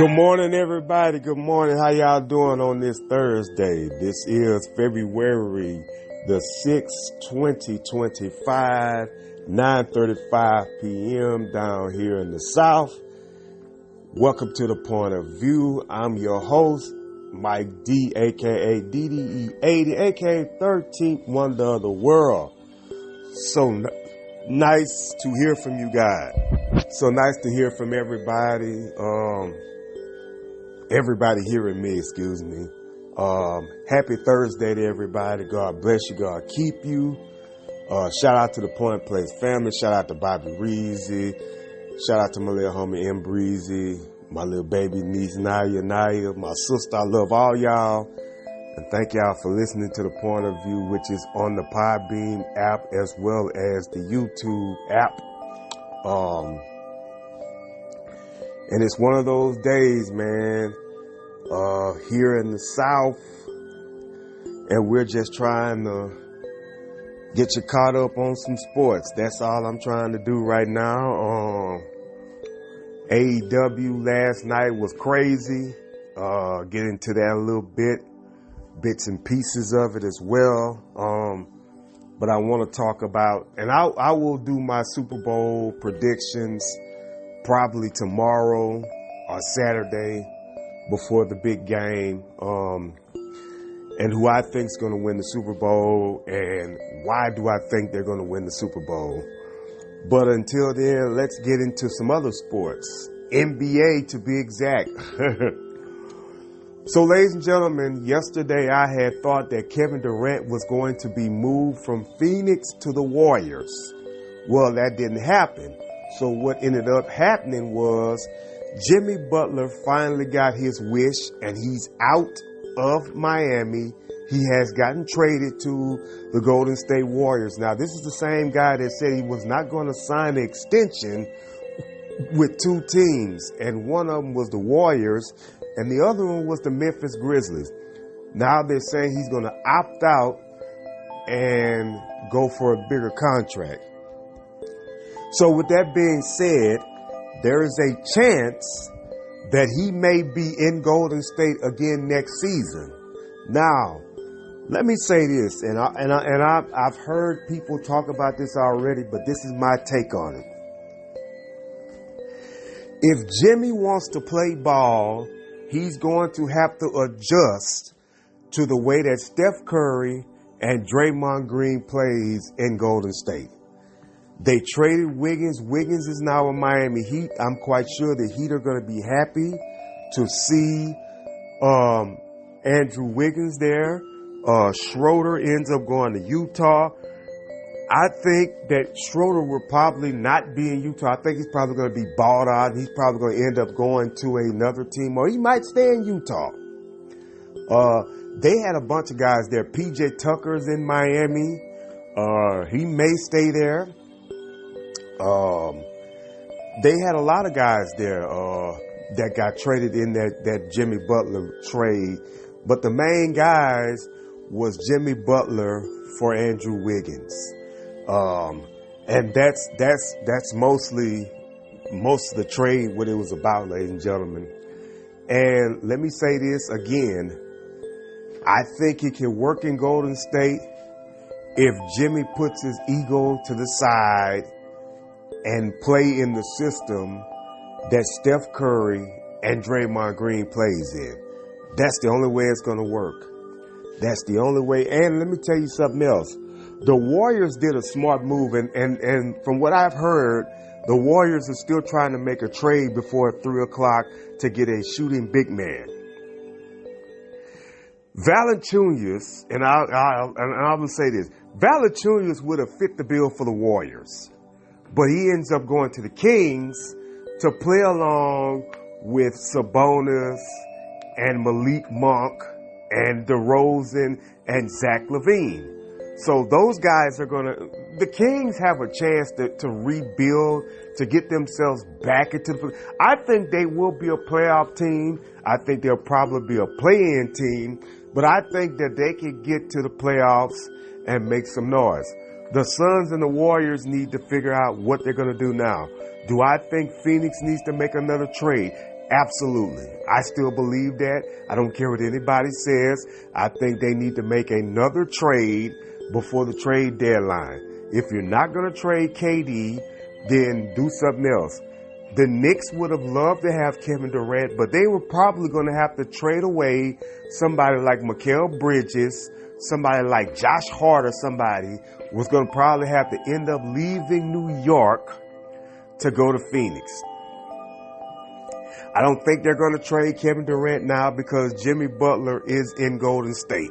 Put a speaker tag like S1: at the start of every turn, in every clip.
S1: Good morning, everybody. Good morning. How y'all doing on this Thursday? This is February the 6th, 2025, 9:35 p.m. down here in the South. Welcome to The Point of View. I'm your host, Mike D, a.k.a. DDE80, a.k.a. 13th Wonder of the World. So nice to hear from you guys. So nice to hear from everybody. Everybody hearing me, excuse me. Happy Thursday to everybody. God bless you. God keep you. Shout out to the Point Place family. Shout out to Bobby Reezy. Shout out to my little homie M Breezy. My little baby niece Naya. My sister. I love all y'all. And thank y'all for listening to The Point of View, which is on the Podbean app as well as the YouTube app. And it's one of those days, man, here in the South, and we're just trying to get you caught up on some sports. That's all I'm trying to do right now. AEW last night was crazy. Get into that a little bit, bits and pieces of it as well. But I want to talk about, and I will do my Super Bowl predictions probably tomorrow or Saturday before the big game, and who I think is going to win the Super Bowl and why do I think they're going to win the Super Bowl. But until then, let's get into some other sports. NBA to be exact. So ladies and gentlemen, yesterday I had thought that Kevin Durant was going to be moved from Phoenix to the Warriors. Well, that didn't happen. So what ended up happening was Jimmy Butler finally got his wish and he's out of Miami. He has gotten traded to the Golden State Warriors. Now, this is the same guy that said he was not going to sign an extension with two teams. And one of them was the Warriors and the other one was the Memphis Grizzlies. Now they're saying he's going to opt out and go for a bigger contract. So with that being said, there is a chance that he may be in Golden State again next season. Now, let me say this, and I've heard people talk about this already, but this is my take on it. If Jimmy wants to play ball, he's going to have to adjust to the way that Steph Curry and Draymond Green plays in Golden State. They traded Wiggins. Wiggins is now in Miami Heat. I'm quite sure the Heat are going to be happy to see Andrew Wiggins there. Schroeder ends up going to Utah. I think that Schroeder will probably not be in Utah. I think he's probably going to be bought out. He's probably going to end up going to another team, or he might stay in Utah. They had a bunch of guys there. PJ Tucker's in Miami. He may stay there. They had a lot of guys there that got traded in that Jimmy Butler trade, but the main guys was Jimmy Butler for Andrew Wiggins, and that's mostly most of the trade what it was about, ladies and gentlemen. And let me say this again: I think it can work in Golden State if Jimmy puts his ego to the side and play in the system that Steph Curry and Draymond Green plays in. That's the only way it's going to work. That's the only way. And let me tell you something else. The Warriors did a smart move, and from what I've heard, the Warriors are still trying to make a trade before 3 o'clock to get a shooting big man. Valanciunas, and I will say this, Valanciunas would have fit the bill for the Warriors. But he ends up going to the Kings to play along with Sabonis and Malik Monk and DeRozan and Zach LaVine. So those guys are the Kings have a chance to rebuild, to get themselves back into I think they will be a playoff team. I think they'll probably be a play-in team. But I think that they can get to the playoffs and make some noise. The Suns and the Warriors need to figure out what they're going to do now. Do I think Phoenix needs to make another trade? Absolutely. I still believe that. I don't care what anybody says. I think they need to make another trade before the trade deadline. If you're not going to trade KD, then do something else. The Knicks would have loved to have Kevin Durant, but they were probably going to have to trade away somebody like Mikal Bridges, somebody like Josh Hart, or somebody was going to probably have to end up leaving New York to go to Phoenix. I don't think they're going to trade Kevin Durant now because Jimmy Butler is in Golden State.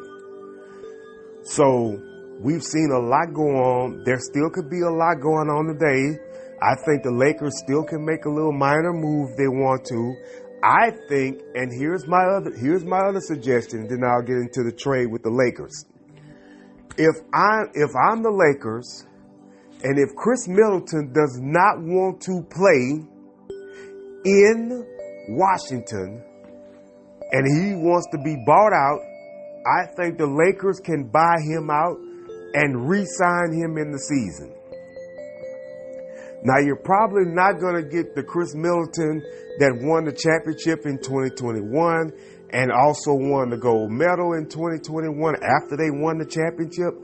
S1: So we've seen a lot go on. There still could be a lot going on today. I think the Lakers still can make a little minor move if they want to. I think, and here's my other suggestion, then I'll get into the trade with the Lakers. If I'm the Lakers, and if Chris Middleton does not want to play in Washington, and he wants to be bought out, I think the Lakers can buy him out and re-sign him in the season. Now, you're probably not going to get the Chris Middleton that won the championship in 2021 and also won the gold medal in 2021 after they won the championship.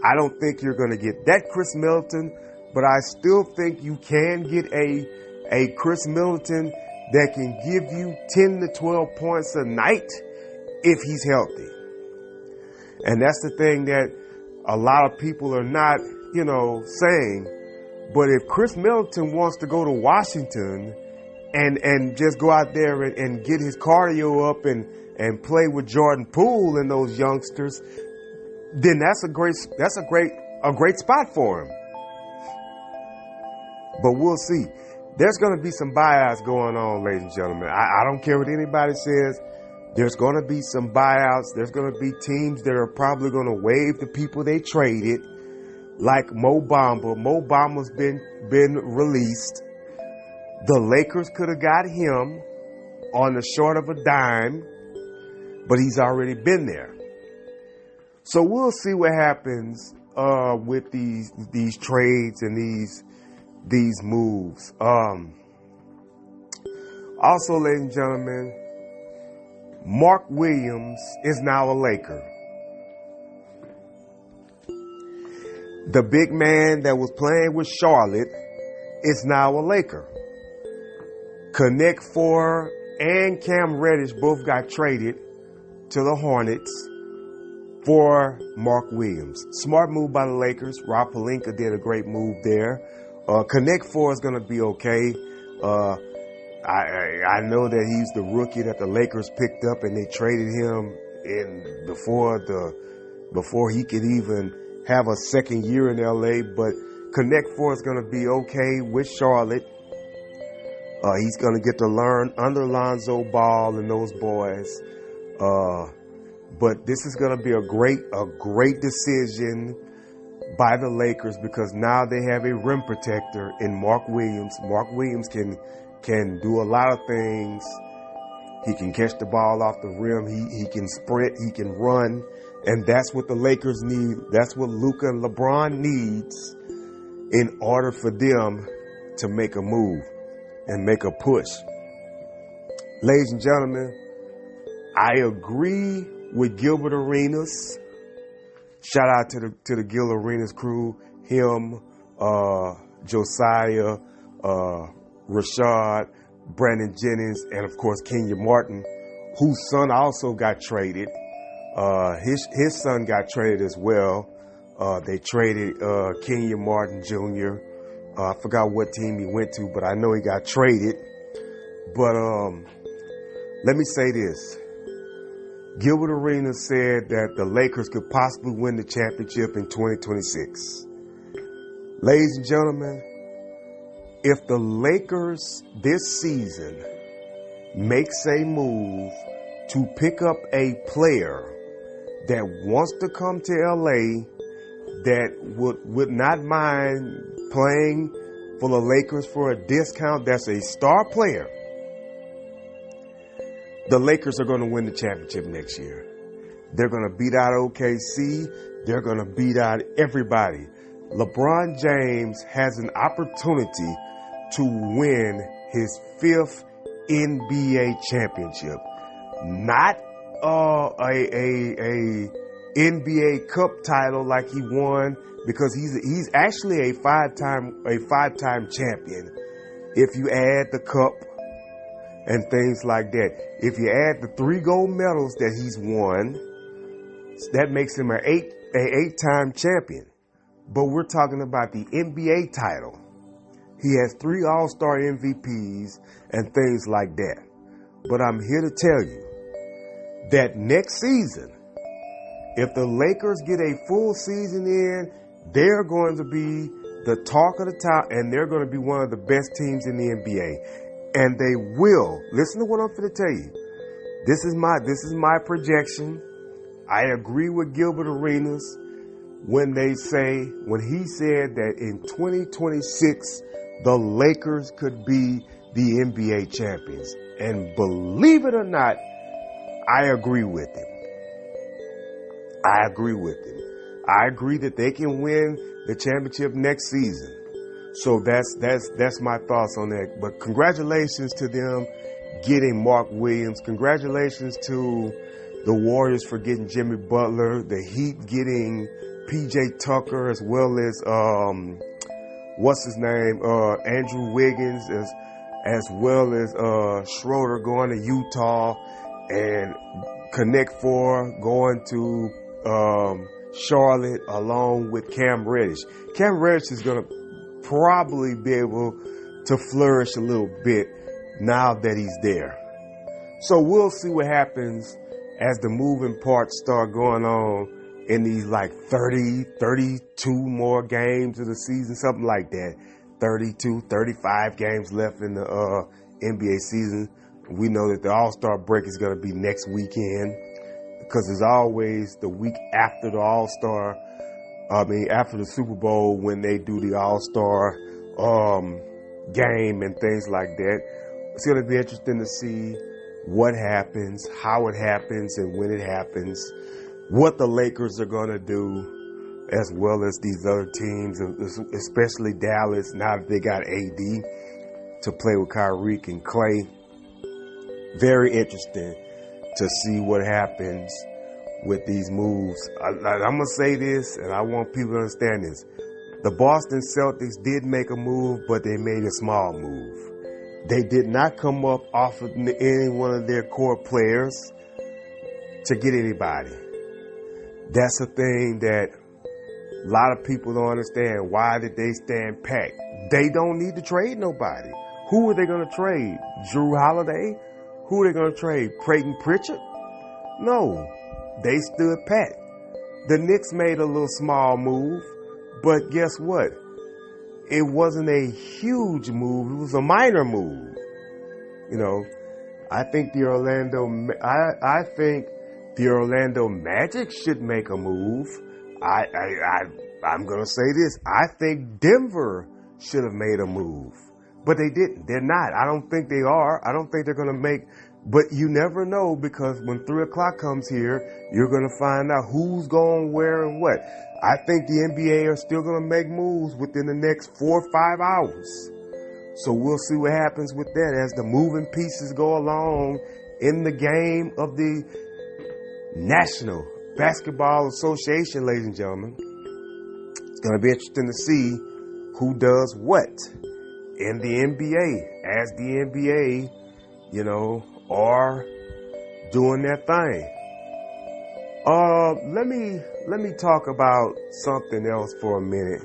S1: I don't think you're going to get that Chris Middleton, but I still think you can get a Chris Middleton that can give you 10 to 12 points a night if he's healthy. And that's the thing that a lot of people are not, saying. But if Chris Middleton wants to go to Washington and just go out there and get his cardio up and play with Jordan Poole and those youngsters, then that's a great spot for him. But we'll see. There's going to be some buyouts going on, ladies and gentlemen. I don't care what anybody says. There's going to be some buyouts. There's going to be teams that are probably going to waive the people they traded, like Mo Bamba. Mo Bamba's been released. The Lakers could have got him on the short of a dime, but he's already been there. So we'll see what happens with these trades and these moves. Also, ladies and gentlemen, Mark Williams is now a Laker. The big man that was playing with Charlotte is now a Laker. Connect Four and Cam Reddish both got traded to the Hornets for Mark Williams. Smart move by the Lakers. Rob Pelinka did a great move there. Connect Four is going to be okay. I know that he's the rookie that the Lakers picked up, and they traded him before he could even have a second year in LA. But Connect Four is going to be okay with Charlotte. He's going to get to learn under Lonzo Ball and those boys. But this is going to be a great decision by the Lakers because now they have a rim protector in Mark Williams. Mark Williams can do a lot of things. He can catch the ball off the rim. He can sprint. He can run. And that's what the Lakers need. That's what Luka and LeBron needs in order for them to make a move and make a push. Ladies and gentlemen, I agree with Gilbert Arenas. Shout out to the Gil Arenas crew. Him, Josiah, Rashad, Brandon Jennings, and of course Kenya Martin, whose son also got traded. His son got traded as well. They traded Kenya Martin Jr. I forgot what team he went to, but I know he got traded. But let me say this. Gilbert Arenas said that the Lakers could possibly win the championship in 2026. Ladies and gentlemen, if the Lakers this season makes a move to pick up a player that wants to come to LA that would not mind playing for the Lakers for a discount, that's a star player, the Lakers are going to win the championship next year. They're going to beat out OKC. They're going to beat out everybody. LeBron James has an opportunity to win his 5th NBA championship, not a NBA Cup title like he won, because he's actually a five-time champion. If you add the cup and things like that, if you add the 3 gold medals that he's won, that makes him an eight-time champion. But we're talking about the NBA title. He has 3 All-Star MVPs and things like that. But I'm here to tell you that next season, if the Lakers get a full season in, they're going to be the talk of the town, and they're going to be one of the best teams in the NBA. And they will. Listen to what I'm going to tell you. This is my projection. I agree with Gilbert Arenas when he said that in 2026, the Lakers could be the NBA champions. And believe it or not, I agree with him. I agree that they can win the championship next season. So that's my thoughts on that. But congratulations to them getting Mark Williams. Congratulations to the Warriors for getting Jimmy Butler. The Heat getting PJ Tucker, as well as Andrew Wiggins, as well as Schroeder going to Utah, and Connect Four going to Charlotte along with Cam Reddish. Cam Reddish is going to probably be able to flourish a little bit now that he's there. So we'll see what happens as the moving parts start going on in these like 32 more games of the season, something like that. 32, 35 games left in the NBA season. We know that the All-Star break is going to be next weekend, because it's always the week after the after the Super Bowl, when they do the All-Star game and things like that. It's going to be interesting to see what happens, how it happens, and when it happens, what the Lakers are going to do, as well as these other teams, especially Dallas, now that they got AD to play with Kyrie and Clay. Very interesting to see what happens with these moves. I'm going to say this, and I want people to understand this. The Boston Celtics did make a move, but they made a small move. They did not come up off of any one of their core players to get anybody. That's a thing that a lot of people don't understand. Why did they stand pat? They don't need to trade nobody. Who are they going to trade? Drew Holiday? Who are they going to trade? Peyton Pritchard? No, they stood pat. The Knicks made a little small move, but guess what? It wasn't a huge move. It was a minor move. You know, I think the Orlando Magic should make a move. I'm going to say this. I think Denver should have made a move. But they didn't. They're not. I don't think they are. I don't think they're going to make. But you never know, because when 3 o'clock comes here, you're going to find out who's going where and what. I think the NBA are still going to make moves within the next 4 or 5 hours. So we'll see what happens with that as the moving pieces go along in the game of the National Basketball Association, ladies and gentlemen. It's going to be interesting to see who does what in the NBA, as the NBA, are doing their thing. Let me talk about something else for a minute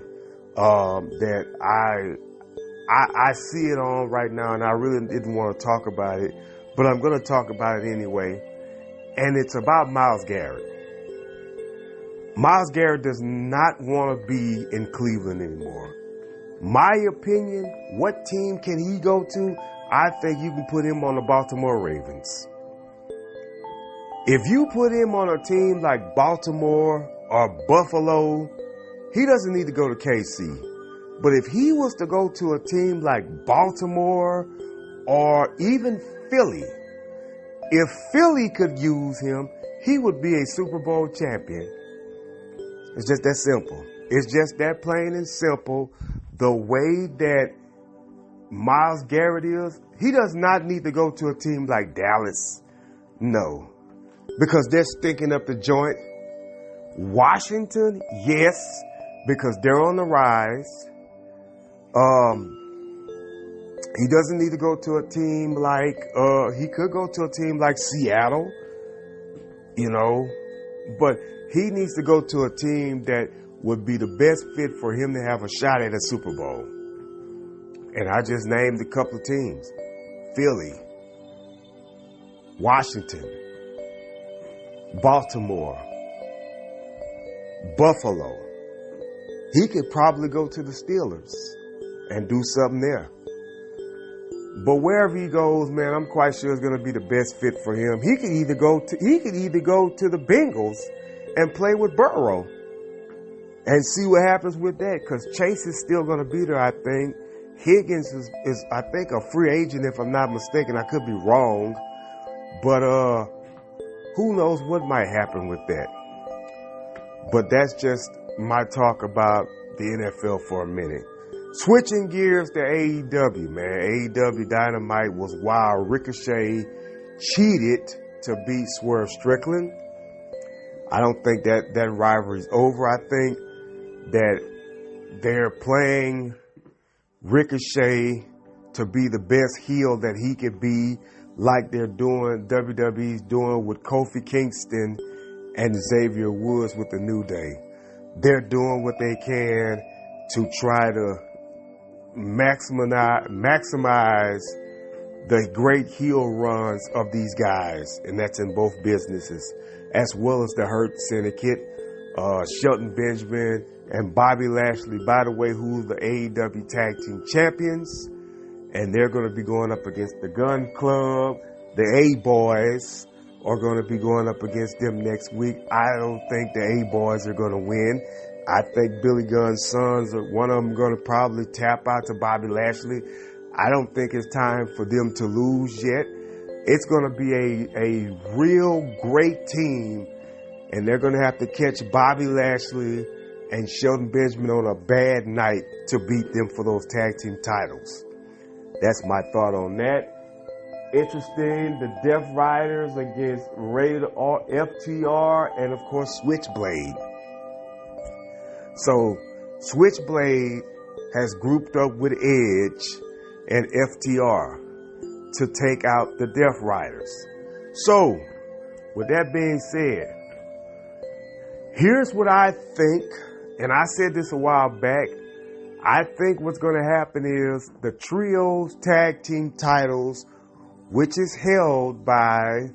S1: that I see it on right now, and I really didn't want to talk about it, but I'm going to talk about it anyway, and it's about Myles Garrett. Myles Garrett does not want to be in Cleveland anymore. My opinion, what team can he go to? I think you can put him on the Baltimore Ravens. If you put him on a team like Baltimore or Buffalo, he doesn't need to go to KC. But if he was to go to a team like Baltimore or even Philly, if Philly could use him, he would be a Super Bowl champion. It's just that simple. It's just that plain and simple. The way that Myles Garrett is, he does not need to go to a team like Dallas. No. Because they're stinking up the joint. Washington, yes, because they're on the rise. He doesn't need to go to a team like, he could go to a team like Seattle, but he needs to go to a team that would be the best fit for him to have a shot at a Super Bowl. And I just named a couple of teams: Philly, Washington, Baltimore, Buffalo. He could probably go to the Steelers and do something there. But wherever he goes, man, I'm quite sure it's going to be the best fit for him. He could either go to the Bengals and play with Burrow and see what happens with that, because Chase is still going to be there, I think. Higgins is I think, a free agent, if I'm not mistaken. I could be wrong. But who knows what might happen with that. But that's just my talk about the NFL for a minute. Switching gears to AEW, man. AEW Dynamite was wild. Ricochet cheated to beat Swerve Strickland. I don't think that rivalry's over. I think that they're playing Ricochet to be the best heel that he could be, like WWE's doing with Kofi Kingston and Xavier Woods with the New Day. They're doing what they can to try to maximize the great heel runs of these guys, and that's in both businesses, as well as the Hurt Syndicate, Shelton Benjamin, and Bobby Lashley, by the way, who's the AEW Tag Team Champions, and they're going to be going up against the Gun Club. The A-Boys are going to be going up against them next week. I don't think the A-Boys are going to win. I think Billy Gunn's sons, one of them, going to probably tap out to Bobby Lashley. I don't think it's time for them to lose yet. It's going to be a real great team, and they're going to have to catch Bobby Lashley and Shelton Benjamin on a bad night to beat them for those tag team titles. That's my thought on that. Interesting, the Death Riders against Rated R, FTR, and of course Switchblade. So Switchblade has grouped up with Edge and FTR to take out the Death Riders. So, with that being said, here's what I think, and I said this a while back. I think what's going to happen is the Trios Tag Team titles, which is held by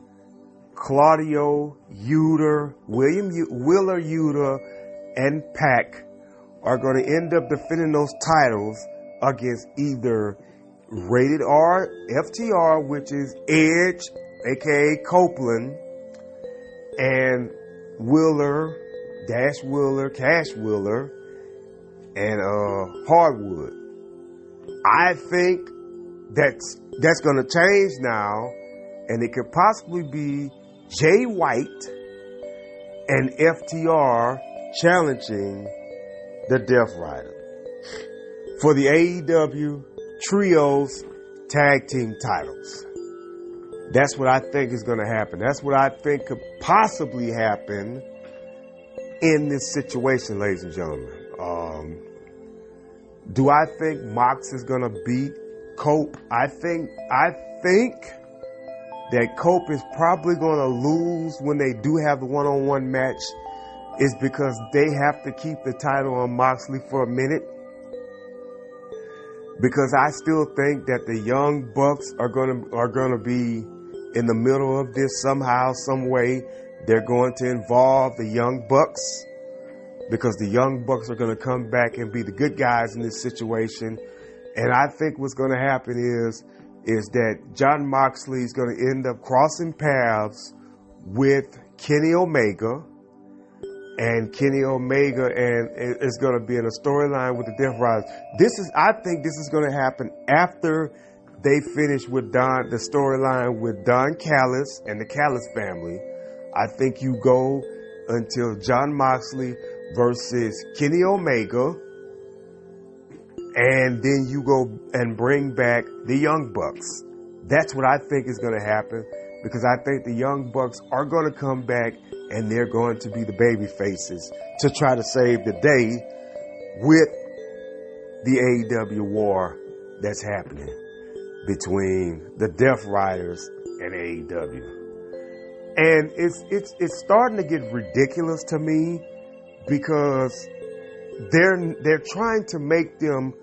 S1: Claudio Yuta, Willer Yuta, and Pac, are going to end up defending those titles against either Rated R, FTR, which is Edge, aka Copeland, and Willer, Cash Willer, and Hardwood. I think that's going to change now, and it could possibly be Jay White and FTR challenging the Death Rider for the AEW Trios Tag Team titles. That's what I think is going to happen. That's what I think could possibly happen in this situation, ladies and gentlemen. Do I think Mox is going to beat Cope? I think that Cope is probably going to lose when they do have the one-on-one match, is because they have to keep the title on Moxley for a minute. Because I still think that the Young Bucks are gonna be in the middle of this somehow, some way. They're going to involve the Young Bucks, because the Young Bucks are going to come back and be the good guys in this situation. And I think what's going to happen is that Jon Moxley is going to end up crossing paths with Kenny Omega. And Kenny Omega is going to be in a storyline with the Death Riders. I think this is going to happen after they finish with the storyline with Don Callis and the Callis family. I think you go until Jon Moxley versus Kenny Omega, and then you go and bring back the Young Bucks. That's what I think is going to happen, because I think the Young Bucks are going to come back and they're going to be the baby faces to try to save the day with the AEW war that's happening between the Death Riders and AEW. And it's starting to get ridiculous to me, because they're trying to make them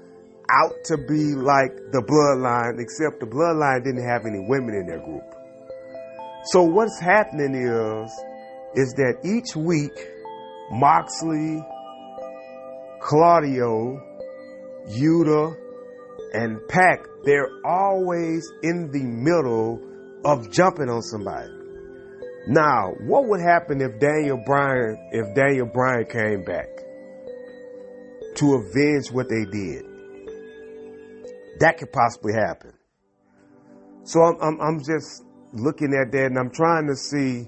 S1: out to be like the Bloodline, except the Bloodline didn't have any women in their group. So what's happening is that each week, Moxley, Claudio, Yuta, and Pac, they're always in the middle of jumping on somebody. Now, what would happen if Daniel Bryan came back to avenge what they did? That could possibly happen. So I'm just looking at that, and I'm trying to see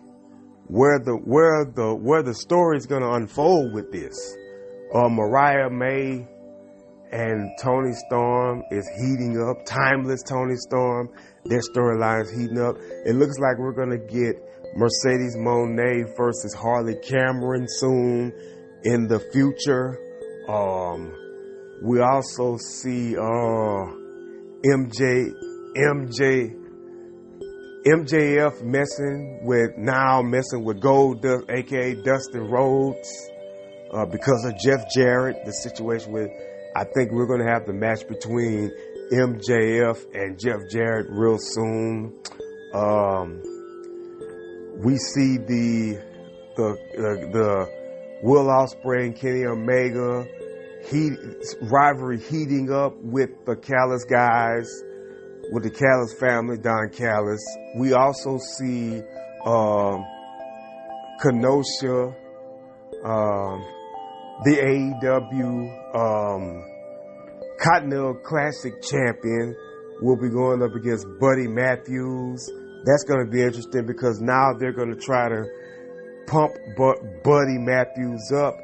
S1: where the story is going to unfold with this. Mariah May and Tony Storm is heating up. Timeless Tony Storm, their storyline is heating up. It looks like we're going to get Mercedes Moné versus Harley Cameron soon in the future. We also see MJF messing with Goldust, aka Dustin Rhodes, because of Jeff Jarrett. The situation with, I think we're going to have the match between MJF and Jeff Jarrett real soon. We see the Will Ospreay and Kenny Omega rivalry heating up with the Callis guys, with the Callis family, Don Callis. We also see Kenosha, the AEW Continental Classic champion, will be going up against Buddy Matthews. That's going to be interesting, because now they're going to try to pump Buddy Matthews up,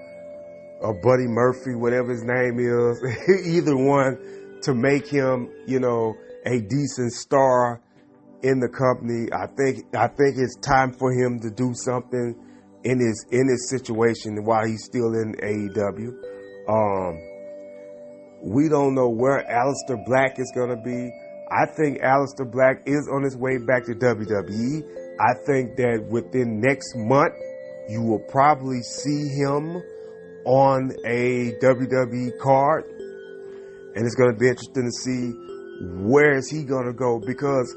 S1: or Buddy Murphy, whatever his name is, either one, to make him, a decent star in the company. I think it's time for him to do something in his situation while he's still in AEW. We don't know where Aleister Black is going to be. I think Aleister Black is on his way back to WWE. I think that within next month, you will probably see him on a WWE card. And it's going to be interesting to see where is he going to go, because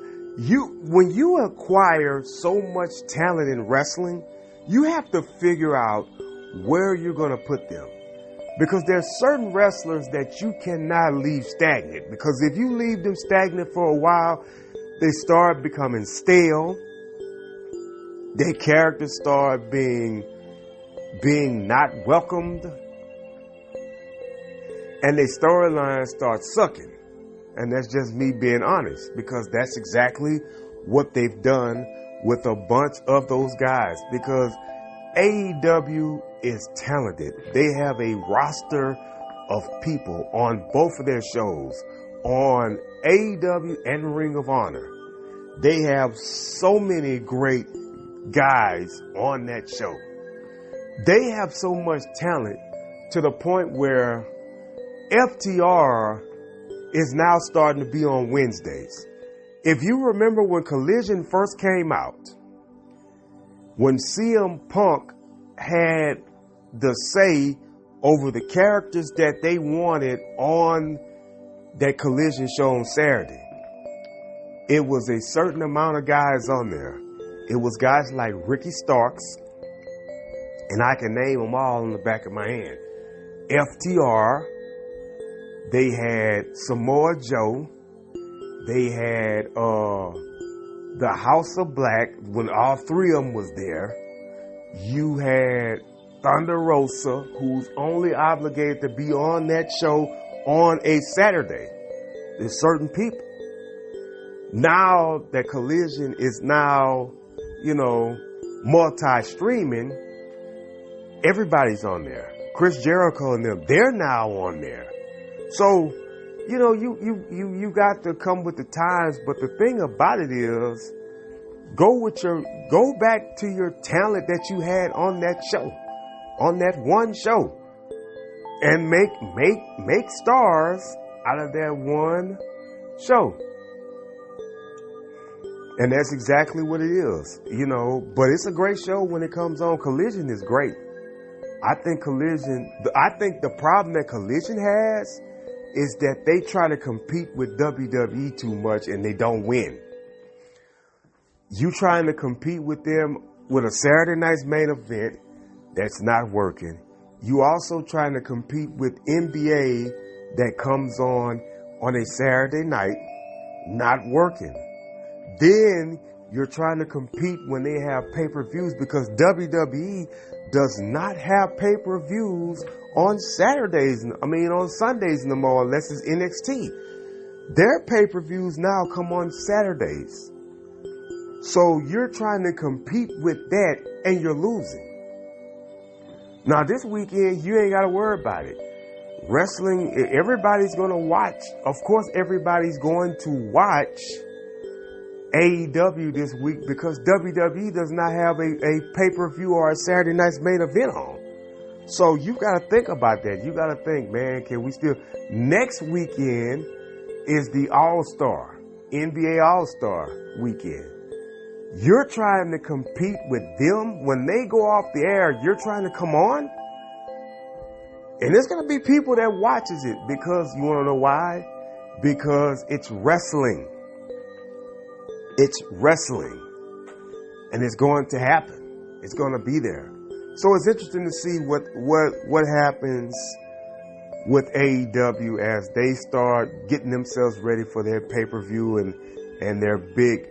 S1: when you acquire so much talent in wrestling, you have to figure out where you're going to put them. Because there's certain wrestlers that you cannot leave stagnant, because if you leave them stagnant for a while, they start becoming stale. Their characters start being not welcomed, and their storylines start sucking. And that's just me being honest, because that's exactly what they've done with a bunch of those guys. Because AEW is talented. They have a roster of people on both of their shows, on AEW and Ring of Honor. They have so many great guys on that show. They have so much talent to the point where FTR is now starting to be on Wednesdays. If you remember when Collision first came out, when CM Punk had the say over the characters that they wanted on that Collision show on Saturday, it was a certain amount of guys on there. It was guys like Ricky Starks, and I can name them all on the back of my hand. FTR, they had Samoa Joe, they had the House of Black, when all three of them was there. You had Thunder Rosa, who's only obligated to be on that show on a Saturday. There's certain people. Now that Collision is now, multi-streaming, everybody's on there. Chris Jericho and them, they're now on there. So you know, you got to come with the times. But the thing about it is, go back to your talent that you had on that show, on that one show, and make stars out of that one show. And that's exactly what it is, you know. But it's a great show when it comes on. Collision is great. I think the problem that Collision has is that they try to compete with WWE too much and they don't win. You trying to compete with them with a Saturday night's main event, that's not working. You also trying to compete with NBA that comes on a Saturday night, not working. Then you're trying to compete when they have pay-per-views, because WWE does not have pay-per-views on Sundays no more, unless it's NXT. Their pay-per-views now come on Saturdays. So you're trying to compete with that and you're losing. Now this weekend, you ain't got to worry about it. Wrestling, everybody's going to watch. Of course, everybody's going to watch AEW this week because WWE does not have a pay-per-view or a Saturday night's main event on. So you got to think about that. You got to think, man, can we still... Next weekend is the All-Star, NBA All-Star weekend. You're trying to compete with them. When they go off the air, you're trying to come on? And there's going to be people that watches it because, you want to know why? Because it's wrestling. It's wrestling. And it's going to happen. It's going to be there. So it's interesting to see what happens with AEW as they start getting themselves ready for their pay-per-view and their big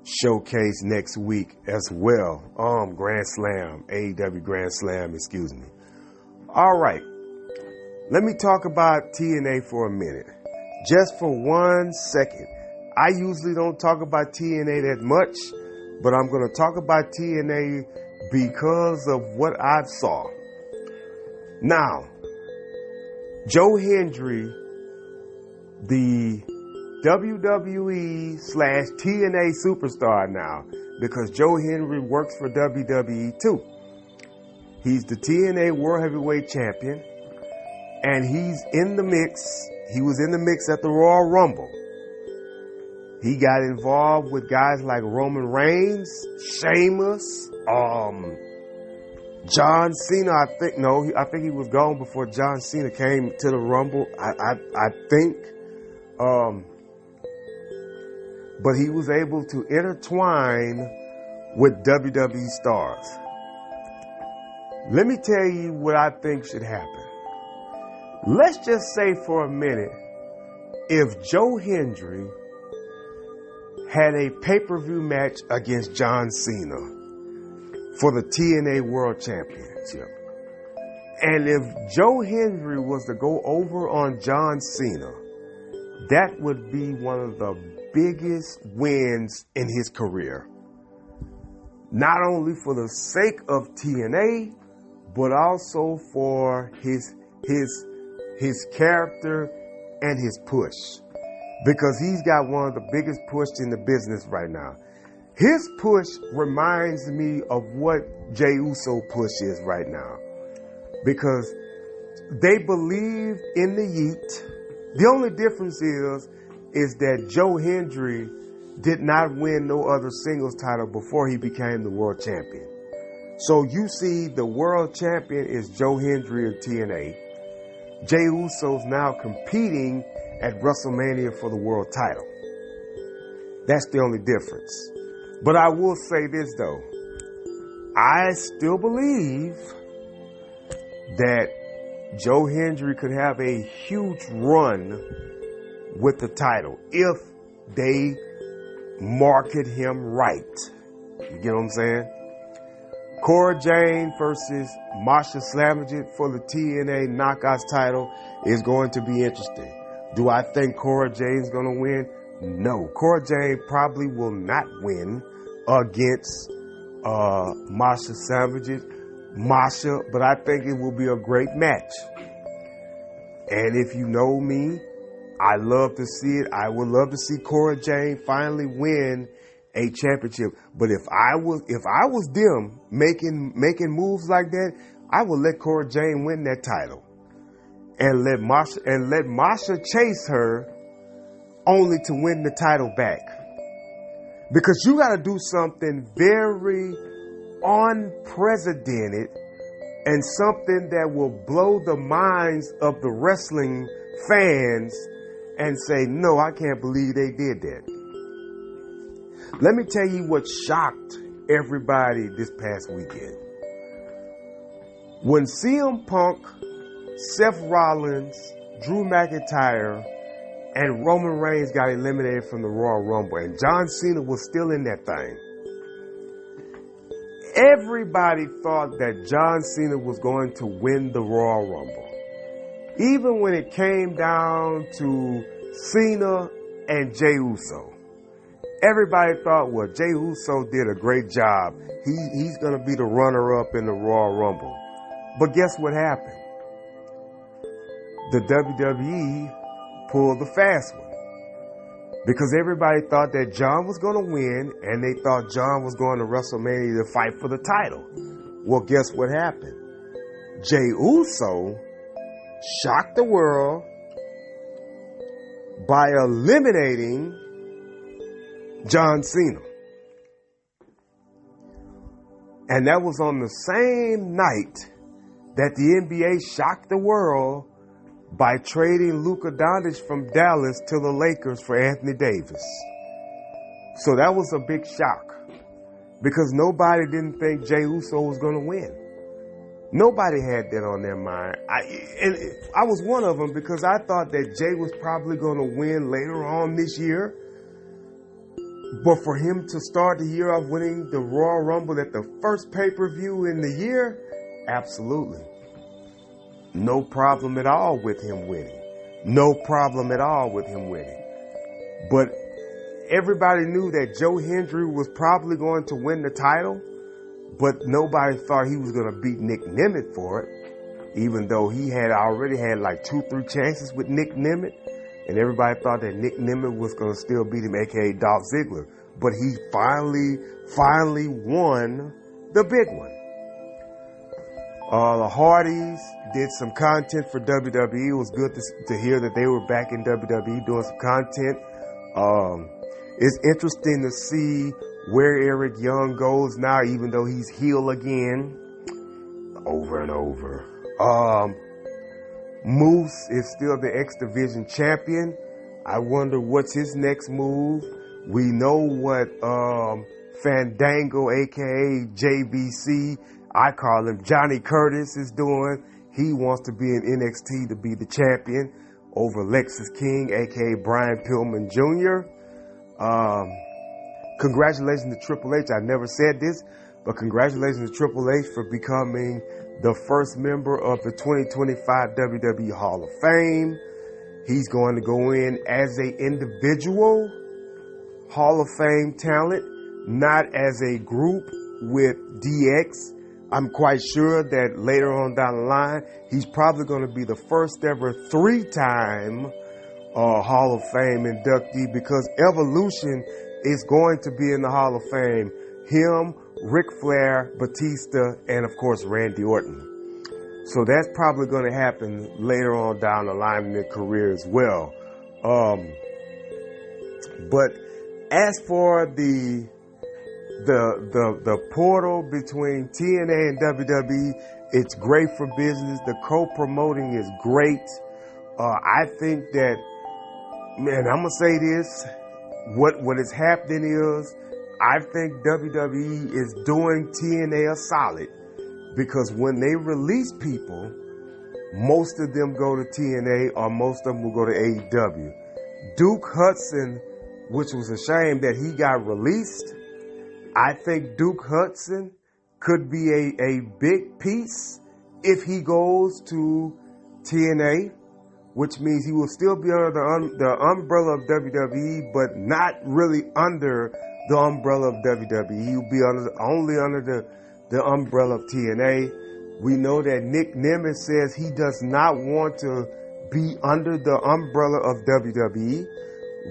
S1: showcase next week as well. Grand Slam, AEW Grand Slam, excuse me. All right. Let me talk about TNA for a minute. Just for 1 second. I usually don't talk about TNA that much, but I'm going to talk about TNA because of what I saw. Now, Joe Hendry, the WWE / TNA superstar now, because Joe Hendry works for WWE too. He's the TNA World Heavyweight Champion, and he's in the mix. He was in the mix at the Royal Rumble. He got involved with guys like Roman Reigns, Sheamus, John Cena. I think he was gone before John Cena came to the Rumble. I think. But he was able to intertwine with WWE stars. Let me tell you what I think should happen. Let's just say for a minute, if Joe Hendry had a pay-per-view match against John Cena for the TNA World Championship, and if Joe Hendry was to go over on John Cena, that would be one of the biggest wins in his career. Not only for the sake of TNA, but also for his character and his push. Because he's got one of the biggest push in the business right now. His push reminds me of what Jey Uso push is right now. Because they believe in the Yeet. The only difference is that Joe Hendry did not win no other singles title before he became the world champion. So you see the world champion is Joe Hendry of TNA. Jey Uso's now competing at WrestleMania for the world title. That's the only difference. But I will say this though. I still believe that Joe Hendry could have a huge run with the title if they market him right. You get what I'm saying? Cora Jane versus Masha Slamovich for the TNA Knockouts title is going to be interesting. Do I think Cora Jane's going to win? No. Cora Jane probably will not win against Masha Slamovich. But I think it will be a great match. And if you know me, I love to see it. I would love to see Cora Jane finally win a championship. But if I was them making moves like that, I would let Cora Jane win that title and let Masha chase her only to win the title back. Because you got to do something very unprecedented and something that will blow the minds of the wrestling fans and say, no, I can't believe they did that. Let me tell you what shocked everybody this past weekend. When CM Punk, Seth Rollins, Drew McIntyre, and Roman Reigns got eliminated from the Royal Rumble and John Cena was still in that thing, everybody thought that John Cena was going to win the Royal Rumble. Even when it came down to Cena and Jey Uso, everybody thought, well, Jey Uso did a great job. He's going to be the runner-up in the Royal Rumble. But guess what happened? The WWE pulled the fast one. Because everybody thought that John was going to win, and they thought John was going to WrestleMania to fight for the title. Well, guess what happened? Jey Uso shocked the world by eliminating John Cena. And that was on the same night that the NBA shocked the world by trading Luka Doncic from Dallas to the Lakers for Anthony Davis. So that was a big shock because nobody didn't think Jey Uso was going to win. Nobody had that on their mind. I was one of them because I thought that Jey was probably going to win later on this year. But for him to start the year off winning the Royal Rumble at the first pay-per-view in the year, absolutely. No problem at all with him winning. No problem at all with him winning. But everybody knew that Joe Hendry was probably going to win the title, but nobody thought he was going to beat Nick Nemeth for it, even though he had already had like 2-3 chances with Nick Nemeth, and everybody thought that Nick Nemeth was going to still beat him, aka Dolph Ziggler. But he finally won the big one. The Hardys did some content for WWE. It was good to hear that they were back in WWE doing some content. It's interesting to see where Eric Young goes now, even though he's heel again, over and over. Moose is still the X Division champion. I wonder what's his next move. We know what Fandango, aka JBC, I call him Johnny Curtis, is doing. He wants to be in NXT to be the champion over Lexis King, aka Brian Pillman Jr. Congratulations to Triple H. I never said this, but congratulations to Triple H for becoming the first member of the 2025 WWE Hall of Fame. He's going to go in as an individual Hall of Fame talent, not as a group with DX. I'm quite sure that later on down the line, he's probably going to be the first ever 3-time Hall of Fame inductee, because Evolution is going to be in the Hall of Fame. Him, Ric Flair, Batista, and of course Randy Orton. So that's probably going to happen later on down the line in their career as well. But as for the portal between TNA and WWE, it's great for business. The co-promoting is great. I think that, man, I'm going to say this. What is happening is, I think WWE is doing TNA a solid, because when they release people, most of them go to TNA or most of them will go to AEW. Duke Hudson, which was a shame that he got released, I think Duke Hudson could be a big piece if he goes to TNA, which means he will still be under the umbrella of WWE, but not really under the umbrella of WWE. He'll be only under the umbrella of TNA. We know that Nick Nemeth says he does not want to be under the umbrella of WWE.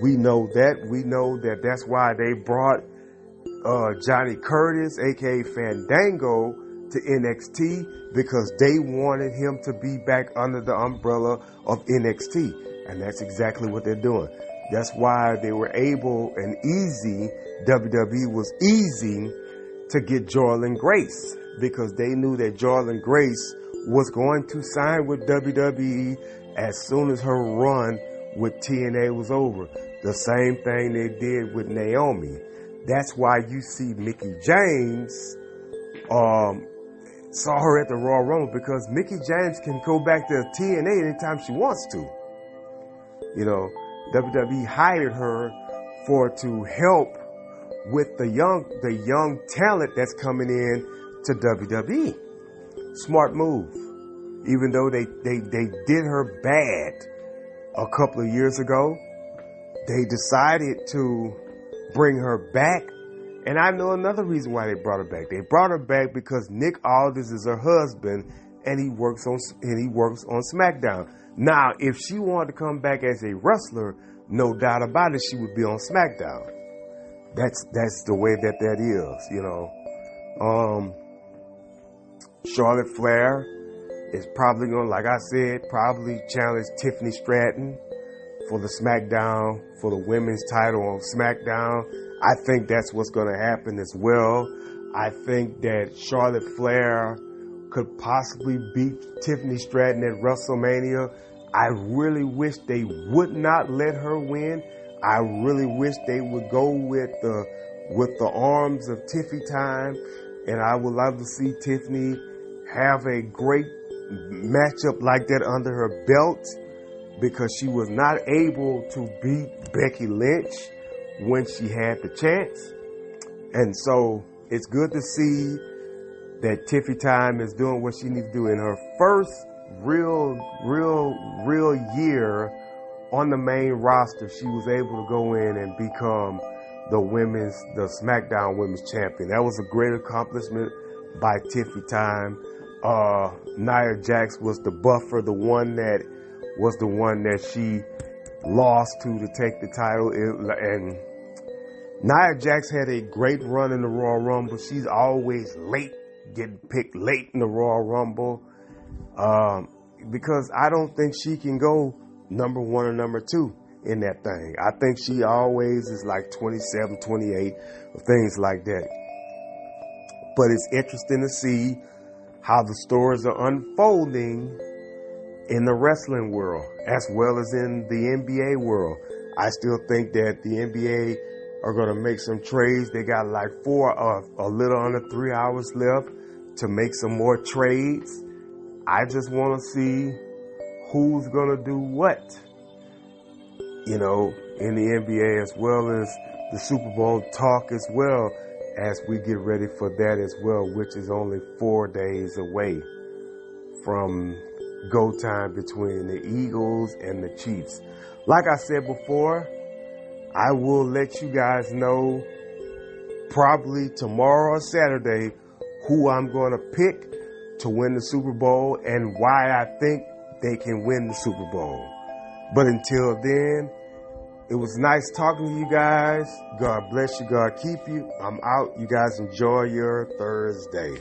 S1: We know that. We know that that's why they brought Johnny Curtis, aka Fandango, to NXT, because they wanted him to be back under the umbrella of NXT. And that's exactly what they're doing. That's why they were able and easy, WWE was easy to get Jordynne Grace, because they knew that Jordynne Grace was going to sign with WWE as soon as her run with TNA was over. The same thing they did with Naomi. That's why you see Mickie James saw her at the Royal Rumble, because Mickie James can go back to TNA anytime she wants to. You know, WWE hired her to help with the young talent that's coming in to WWE. Smart move. Even though they did her bad a couple of years ago, they decided to bring her back. And I know another reason why they brought her back. They brought her back because Nick Aldis is her husband, and he works on SmackDown. Now, if she wanted to come back as a wrestler, no doubt about it, she would be on SmackDown. That's the way that is, you know. Charlotte Flair is probably going to, like I said, probably challenge Tiffany Stratton for the SmackDown, for the women's title on SmackDown. I think that's what's going to happen as well. I think that Charlotte Flair could possibly beat Tiffany Stratton at WrestleMania. I really wish they would not let her win. I really wish they would go with the arms of Tiffy time, and I would love to see Tiffany have a great matchup like that under her belt, because she was not able to beat Becky Lynch when she had the chance. And so it's good to see that Tiffy Time is doing what she needs to do in her first real year on the main roster. She was able to go in and become the SmackDown Women's Champion. That was a great accomplishment by Tiffy Time. Nia Jax was the buffer, the one that she lost to take the title. And Nia Jax had a great run in the Royal Rumble. She's always late, getting picked late in the Royal Rumble, because I don't think she can go number 1 or number 2 in that thing. I think she always is like 27, 28, or things like that. But it's interesting to see how the stories are unfolding in the wrestling world as well as in the NBA world. I still think that the NBA are going to make some trades. They got like a little under 3 hours left to make some more trades. I just want to see who's going to do what, you know, in the NBA, as well as the Super Bowl talk, as well as we get ready for that as well, which is only 4 days away from go time between the Eagles and the Chiefs. Like I said before, I will let you guys know probably tomorrow or Saturday who I'm going to pick to win the Super Bowl and why I think they can win the Super Bowl. But until then, it was nice talking to you guys. God bless you. God keep you. I'm out. You guys enjoy your Thursday.